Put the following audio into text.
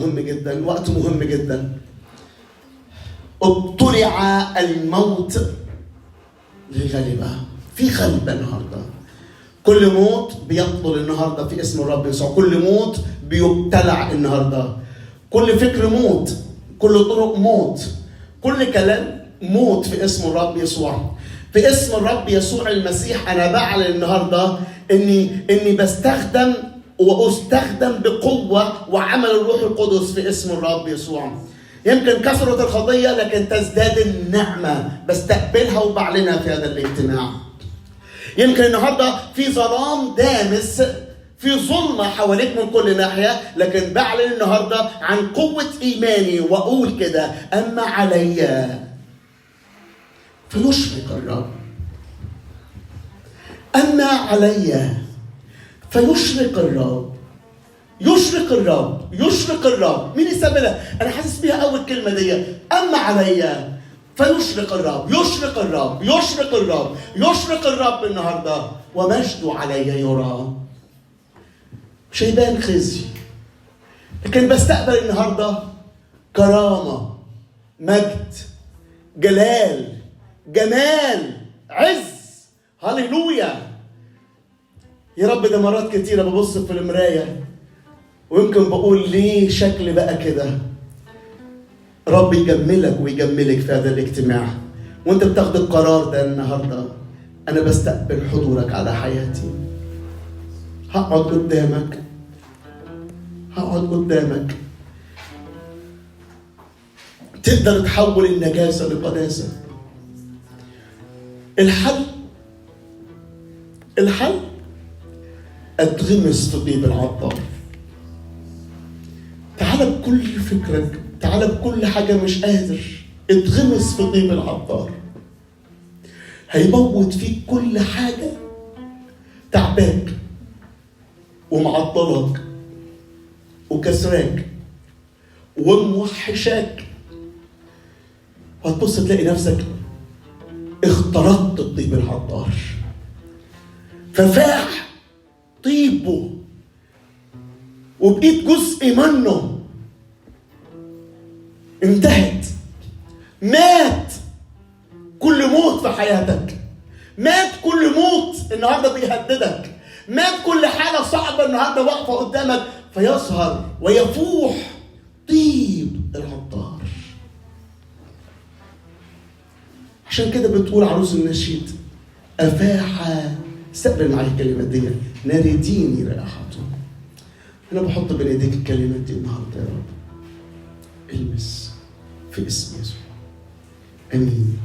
مهم جدا، وقت مهم جدا. ابتلع الموت للغلبة. في غلبة النهارده. كل موت بيبطل النهارده في اسم الرب يسوع. كل موت بيبتلع النهارده. كل فكر موت، كل طرق موت، كل كلام موت في اسم الرب يسوع. في اسم الرب يسوع المسيح انا بعلن النهارده اني بستخدم واستخدم بقوه وعمل الروح القدس في اسم الرب يسوع. يمكن كثرة الخطيه لكن تزداد النعمه، بستقبلها وبعلنها في هذا الاجتماع. يمكن النهارده في ظلام دامس، في ظلمة حواليك من كل ناحية، لكن بعلن النهاردة عن قوة إيماني وأقول كده: أما علي فيشرق الرب. أما علي فيشرق الرب. يشرق الرب، يشرق الرب. مين يستقبلها؟ أنا حاسس بيها أول كلمة دي. أما علي فيشرق الرب، يشرق الرب، يشرق الرب، يشرق الرب النهاردة، ومجده علي يرى. مش هيبان خزي، لكن بستقبل النهارده كرامه، مجد، جلال، جمال، عز. هللويا يا رب. ده مرات كتيره ببص في المرايه ويمكن بقول ليه شكلي بقى كده. رب يجملك ويجملك في هذا الاجتماع، وانت بتاخد القرار ده النهارده. انا بستقبل حضورك على حياتي. هقعد قدامك، هقعد قدامك. تقدر تحول النجاسة لقداسة. الحل اتغمس في طيب العطار. تعال بكل فكرك، تعال بكل حاجة مش قادر، اتغمس في طيب العطار. هيموت فيك كل حاجة تعباك ومعطلك وكسراك وموحشاك، وهتبص تلاقي نفسك اخترقت الطيب العطار، ففاح طيبه وبقيت جزء منه. انتهت، مات كل موت في حياتك، مات كل موت النهارده بيهددك، مات كل حالة صعبة النهارده واقفة قدامك، فيظهر ويفوح طيب العطار. عشان كده بتقول عروس النشيد: أفاح. استقبل معي الكلمات دي: نارديني رائحته. أنا بحط بين إيديك الكلمات دي النهارده يا رب. المس في اسم يسوع. آمين.